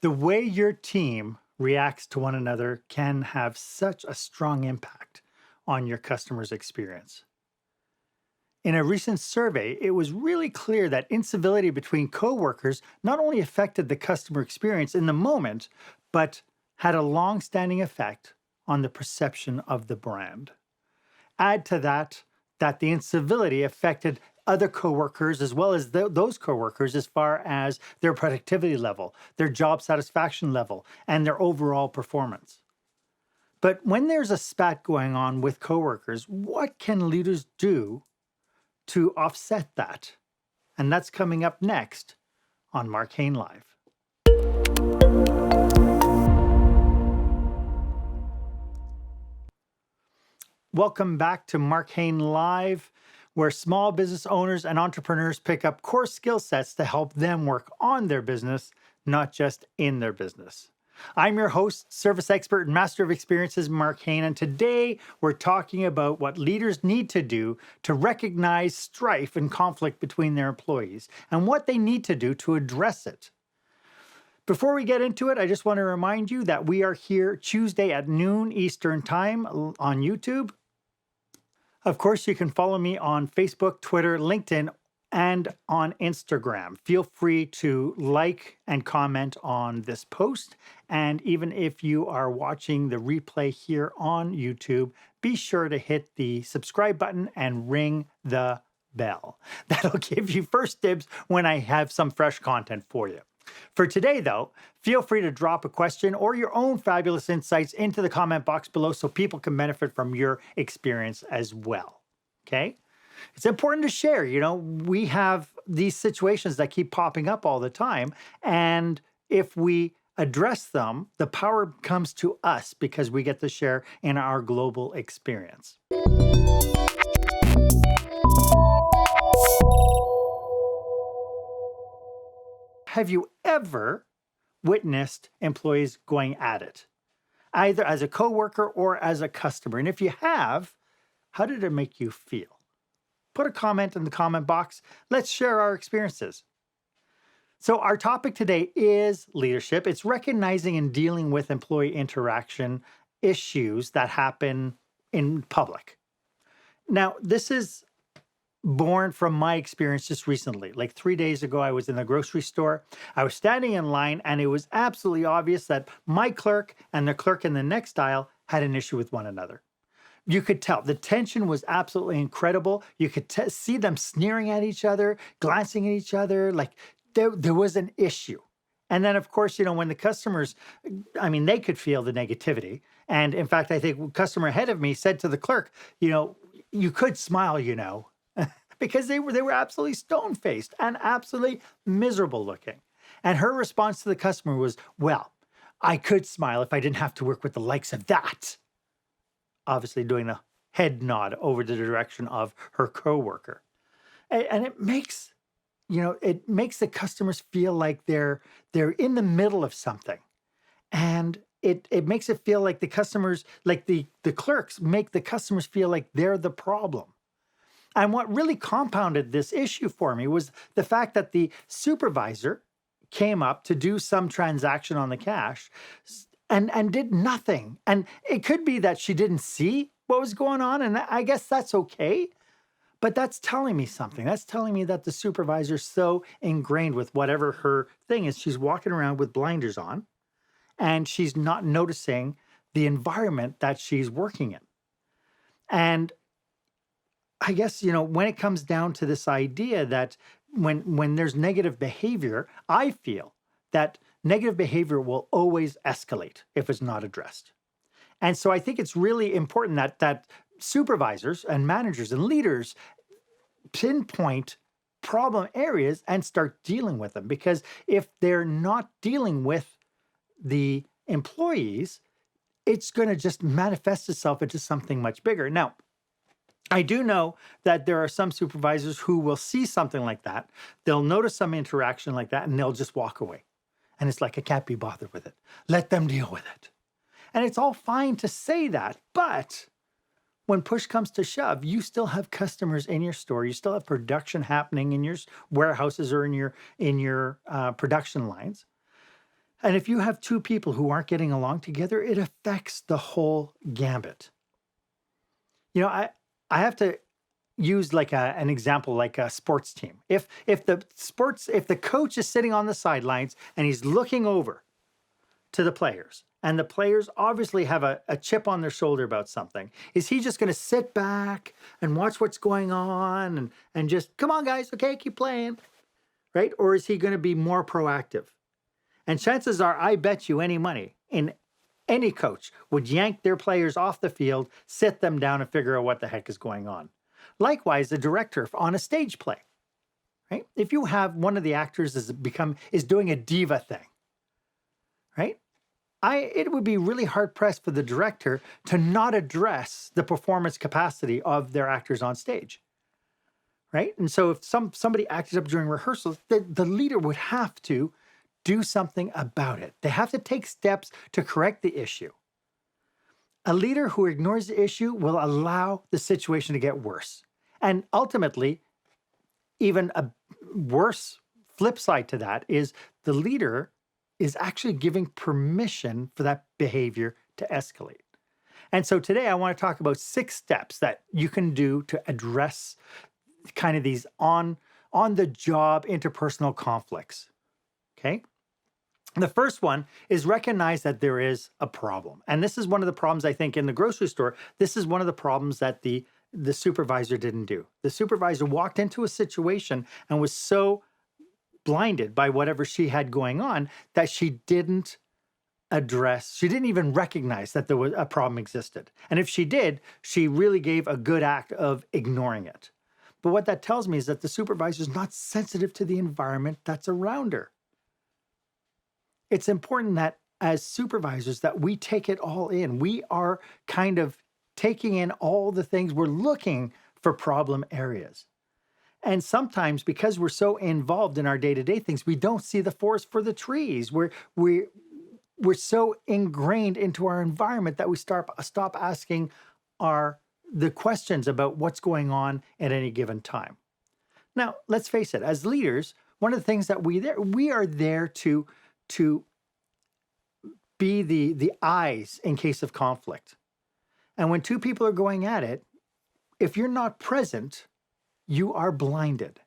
The way your team reacts to one another can have such a strong impact on your customer's experience. In a recent survey, it was really clear that incivility between coworkers not only affected the customer experience in the moment, but had a long-standing effect on the perception of the brand. Add to that the incivility affected other coworkers as well as those coworkers as far as their productivity level, their job satisfaction level, and their overall performance. But when there's a spat going on with coworkers, what can leaders do to offset that? And that's coming up next on Mark Hain Live. Welcome back to Mark Hain Live, where small business owners and entrepreneurs pick up core skill sets to help them work on their business, not just in their business. I'm your host, service expert and master of experiences, Mark Hain, and today we're talking about what leaders need to do to recognize strife and conflict between their employees and what they need to do to address it. Before we get into it, I just want to remind you that we are here Tuesday at noon Eastern Time on YouTube. Of course, you can follow me on Facebook, Twitter, LinkedIn, and on Instagram. Feel free to like and comment on this post. And even if you are watching the replay here on YouTube, be sure to hit the subscribe button and ring the bell. That'll give you first dibs when I have some fresh content for you. For today, though, feel free to drop a question or your own fabulous insights into the comment box below so people can benefit from your experience as well. Okay? It's important to share. We have these situations that keep popping up all the time. And if we address them, the power comes to us because we get to share in our global experience. Have you ever witnessed employees going at it, either as a coworker or as a customer? And if you have, how did it make you feel? Put a comment in the comment box. Let's share our experiences. So our topic today is leadership. It's recognizing and dealing with employee interaction issues that happen in public. Now, this is born from my experience just recently. Like 3 days ago, I was in the grocery store. I was standing in line, and it was absolutely obvious that my clerk and the clerk in the next aisle had an issue with one another. You could tell the tension was absolutely incredible. You could see them sneering at each other, glancing at each other, like there was an issue. And then, of course, when the customers, they could feel the negativity. And in fact, I think a customer ahead of me said to the clerk, you could smile, because they were absolutely stone-faced and absolutely miserable looking. And her response to the customer was, well, I could smile if I didn't have to work with the likes of that. Obviously doing the head nod over the direction of her coworker. And it makes the customers feel like they're in the middle of something. And it makes it feel like the customers, like the clerks make the customers feel like they're the problem. And what really compounded this issue for me was the fact that the supervisor came up to do some transaction on the cash and did nothing. And it could be that she didn't see what was going on, and I guess that's okay. But that's telling me something. That's telling me that the supervisor's so ingrained with whatever her thing is. She's walking around with blinders on, and she's not noticing the environment that she's working in. And I guess, when it comes down to this idea that when there's negative behavior, I feel that negative behavior will always escalate if it's not addressed. And so I think it's really important that supervisors and managers and leaders pinpoint problem areas and start dealing with them. Because if they're not dealing with the employees, it's going to just manifest itself into something much bigger. Now, I do know that there are some supervisors who will see something like that. They'll notice some interaction like that, and they'll just walk away. And it's like, I can't be bothered with it. Let them deal with it. And it's all fine to say that, but when push comes to shove, you still have customers in your store. You still have production happening in your warehouses or in your production lines. And if you have two people who aren't getting along together, it affects the whole gambit. I have to use like an example, like a sports team. If the coach is sitting on the sidelines and he's looking over to the players, and the players obviously have a chip on their shoulder about something, is he just going to sit back and watch what's going on and just, come on, guys, okay, keep playing, right? Or is he going to be more proactive? And chances are, I bet you any money, any coach would yank their players off the field, sit them down, and figure out what the heck is going on. Likewise, the director on a stage play, right? If you have one of the actors is doing a diva thing, right? It would be really hard pressed for the director to not address the performance capacity of their actors on stage, right? And so if somebody acted up during rehearsals, the leader would have to do something about it. They have to take steps to correct the issue. A leader who ignores the issue will allow the situation to get worse. And ultimately, even a worse flip side to that is the leader is actually giving permission for that behavior to escalate. And so today I want to talk about 6 steps that you can do to address kind of these on the job interpersonal conflicts. Okay? The first one is recognize that there is a problem. And this is one of the problems, I think, in the grocery store. This is one of the problems that the supervisor didn't do. The supervisor walked into a situation and was so blinded by whatever she had going on that she didn't even recognize that there was a problem existed. And if she did, she really gave a good act of ignoring it. But what that tells me is that the supervisor is not sensitive to the environment that's around her. It's important that as supervisors that we take it all in. We are kind of taking in all the things. We're looking for problem areas. And sometimes because we're so involved in our day-to-day things, we don't see the forest for the trees. We're so ingrained into our environment that we stop asking the questions about what's going on at any given time. Now, let's face it, as leaders, one of the things that we are there to be the eyes in case of conflict. And when two people are going at it, if you're not present, you are blinded,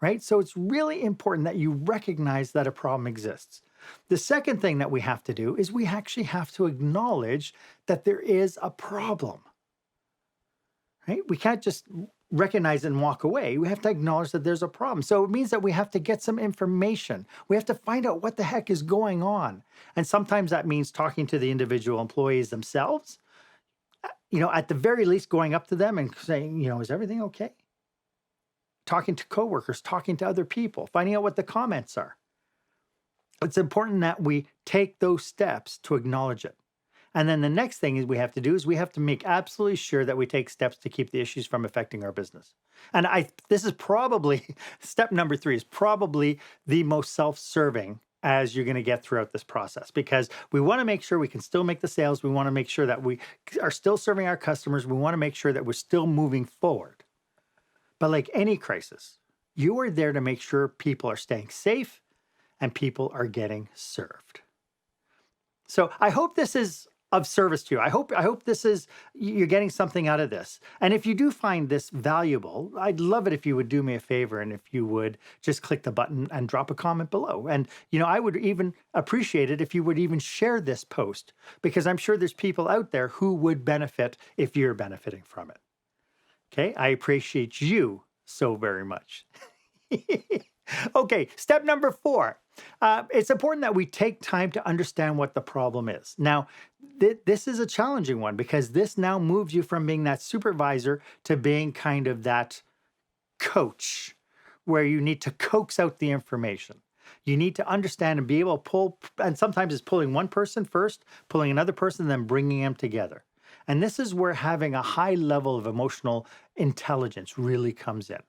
right? So it's really important that you recognize that a problem exists. The second thing that we have to do is we actually have to acknowledge that there is a problem, right? We can't just recognize it and walk away. We have to acknowledge that there's a problem. So it means that we have to get some information. We have to find out what the heck is going on. And sometimes that means talking to the individual employees themselves, at the very least going up to them and saying, is everything okay? Talking to coworkers, talking to other people, finding out what the comments are. It's important that we take those steps to acknowledge it. And then the next thing we have to do is we have to make absolutely sure that we take steps to keep the issues from affecting our business. And this is probably, step number 3 is probably the most self-serving as you're going to get throughout this process, because we want to make sure we can still make the sales. We want to make sure that we are still serving our customers. We want to make sure that we're still moving forward. But like any crisis, you are there to make sure people are staying safe and people are getting served. So I hope this is of service to you. I hope you're getting something out of this. And if you do find this valuable, I'd love it if you would do me a favor and if you would just click the button and drop a comment below. And I would even appreciate it if you would even share this post, because I'm sure there's people out there who would benefit if you're benefiting from it. Okay, I appreciate you so very much. Okay, step number 4. It's important that we take time to understand what the problem is. Now, this is a challenging one because this now moves you from being that supervisor to being kind of that coach where you need to coax out the information. You need to understand and be able to pull, and sometimes it's pulling one person first, pulling another person, then bringing them together. And this is where having a high level of emotional intelligence really comes in.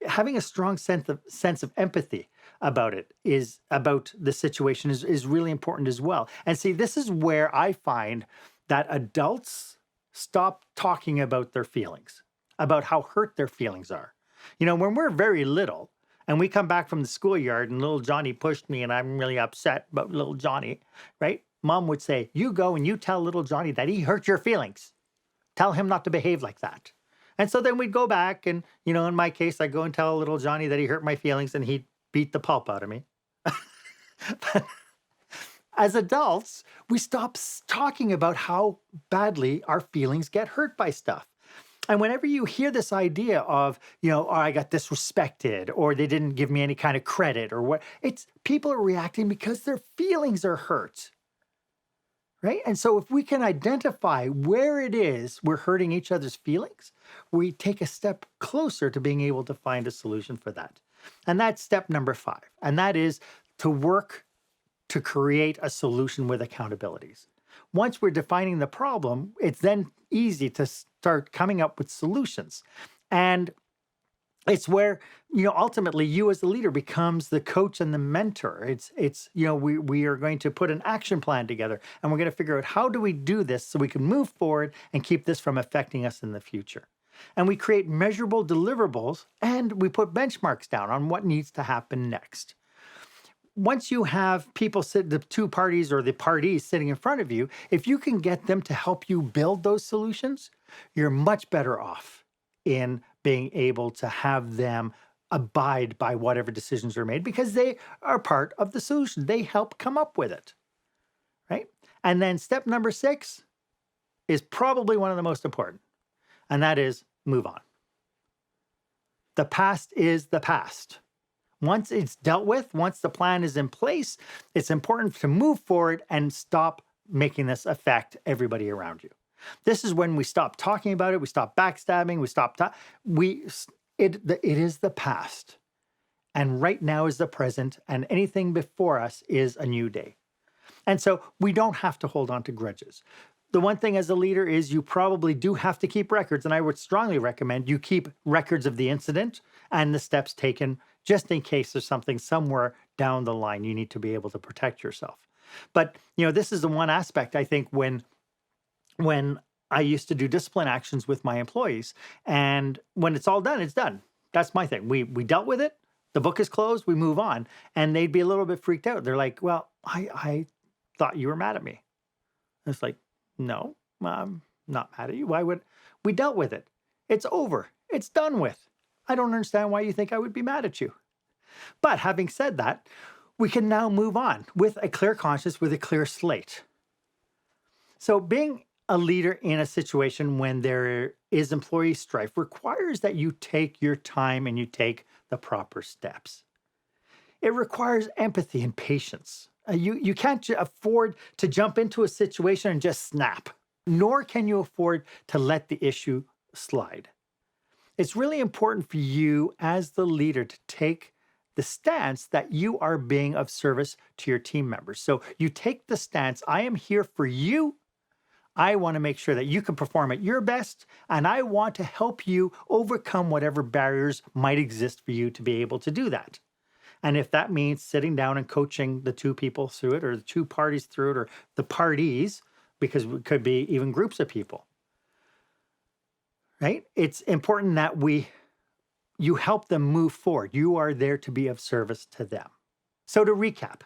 Having a strong sense of empathy about the situation is really important as well. And see, this is where I find that adults stop talking about their feelings, about how hurt their feelings are. When we're very little, and we come back from the schoolyard and little Johnny pushed me and I'm really upset about little Johnny, right? Mom would say, you go and you tell little Johnny that he hurt your feelings. Tell him not to behave like that. And so then we'd go back and, in my case, I go and tell little Johnny that he hurt my feelings and he'd beat the pulp out of me. But as adults, we stop talking about how badly our feelings get hurt by stuff. And whenever you hear this idea of, oh, I got disrespected or they didn't give me any kind of credit or what, it's people are reacting because their feelings are hurt. Right? And so if we can identify where it is we're hurting each other's feelings, we take a step closer to being able to find a solution for that. And that's step number 5. And that is to work to create a solution with accountabilities. Once we're defining the problem, it's then easy to start coming up with solutions. And it's where, ultimately you as the leader becomes the coach and the mentor. We are going to put an action plan together and we're going to figure out how do we do this so we can move forward and keep this from affecting us in the future. And we create measurable deliverables and we put benchmarks down on what needs to happen next. Once you have the two parties or the parties sitting in front of you, if you can get them to help you build those solutions, you're much better off in being able to have them abide by whatever decisions are made because they are part of the solution. They help come up with it, right? And then step number 6 is probably one of the most important, and that is move on. The past is the past. Once it's dealt with, once the plan is in place, it's important to move forward and stop making this affect everybody around you. This is when we stop talking about it, we stop backstabbing, it is the past. And right now is the present, and anything before us is a new day. And so we don't have to hold on to grudges. The one thing as a leader is you probably do have to keep records, and I would strongly recommend you keep records of the incident and the steps taken just in case there's something somewhere down the line you need to be able to protect yourself. But, this is the one aspect I think when I used to do discipline actions with my employees, and when it's all done, it's done. That's my thing. We dealt with it. The book is closed. We move on. And they'd be a little bit freaked out. They're like, well, I thought you were mad at me. And it's like, no, I'm not mad at you. Why would we dealt with it? It's over. It's done with. I don't understand why you think I would be mad at you. But having said that, we can now move on with a clear conscience, with a clear slate. So being a leader in a situation when there is employee strife requires that you take your time and you take the proper steps. It requires empathy and patience. You can't afford to jump into a situation and just snap, nor can you afford to let the issue slide. It's really important for you as the leader to take the stance that you are being of service to your team members. So you take the stance, I am here for you. I want to make sure that you can perform at your best, and I want to help you overcome whatever barriers might exist for you to be able to do that. And if that means sitting down and coaching the two people through it, or the two parties through it, or the parties, because it could be even groups of people, right? It's important that you help them move forward. You are there to be of service to them. So to recap,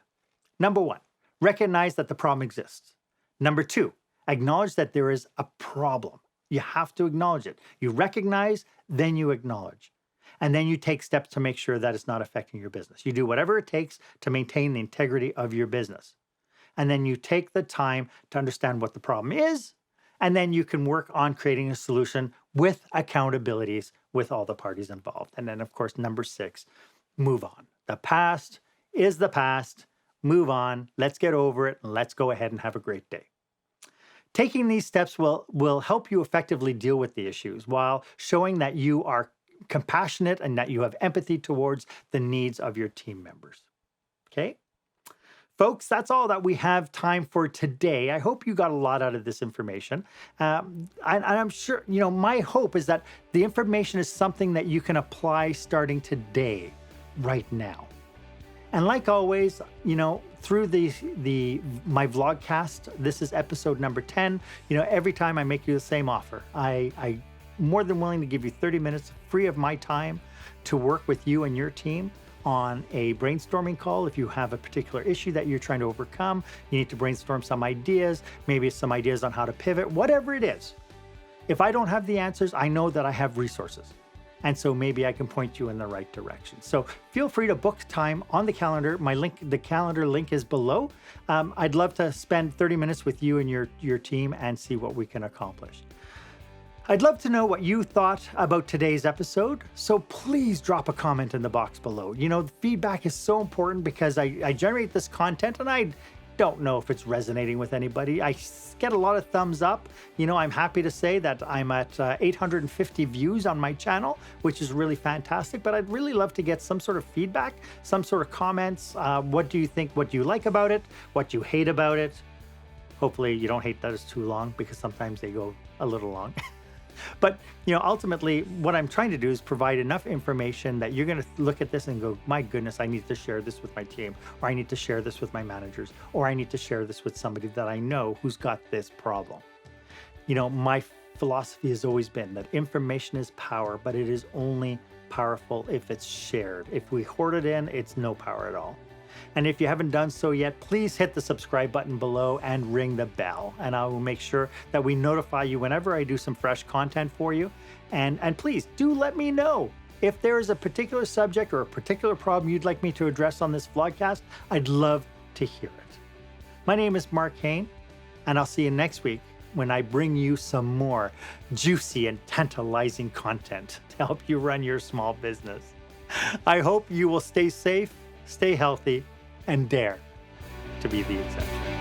number 1, recognize that the problem exists. Number 2, acknowledge that there is a problem. You have to acknowledge it. You recognize, then you acknowledge. And then you take steps to make sure that it's not affecting your business. You do whatever it takes to maintain the integrity of your business. And then you take the time to understand what the problem is, and then you can work on creating a solution with accountabilities with all the parties involved. And then, of course, number 6, move on. The past is the past. Move on. Let's get over it, and let's go ahead and have a great day. Taking these steps will help you effectively deal with the issues while showing that you are compassionate and that you have empathy towards the needs of your team members. Okay? Folks, that's all that we have time for today. I hope you got a lot out of this information. And I'm sure, my hope is that the information is something that you can apply starting today, right now. And like always, through my vlogcast, this is episode number 10. Every time I make you the same offer, I'm more than willing to give you 30 minutes free of my time to work with you and your team on a brainstorming call. If you have a particular issue that you're trying to overcome, you need to brainstorm some ideas, maybe some ideas on how to pivot, whatever it is. If I don't have the answers, I know that I have resources. And so maybe I can point you in the right direction. So feel free to book time on the calendar. The calendar link is below. I'd love to spend 30 minutes with you and your team and see what we can accomplish. I'd love to know what you thought about today's episode. So please drop a comment in the box below. Feedback is so important because I generate this content and I don't know if it's resonating with anybody. I get a lot of thumbs up. I'm happy to say that I'm at 850 views on my channel, which is really fantastic, but I'd really love to get some sort of feedback, some sort of comments. What do you think? What do you like about it? What do you hate about it? Hopefully you don't hate that it's too long, because sometimes they go a little long. But, ultimately what I'm trying to do is provide enough information that you're going to look at this and go, my goodness, I need to share this with my team, or I need to share this with my managers, or I need to share this with somebody that I know who's got this problem. My philosophy has always been that information is power, but it is only powerful if it's shared. If we hoard it in, it's no power at all. And if you haven't done so yet, please hit the subscribe button below and ring the bell. And I will make sure that we notify you whenever I do some fresh content for you. And please do let me know if there is a particular subject or a particular problem you'd like me to address on this vlogcast. I'd love to hear it. My name is Mark Hain, and I'll see you next week when I bring you some more juicy and tantalizing content to help you run your small business. I hope you will stay safe, stay healthy, and dare to be the exception.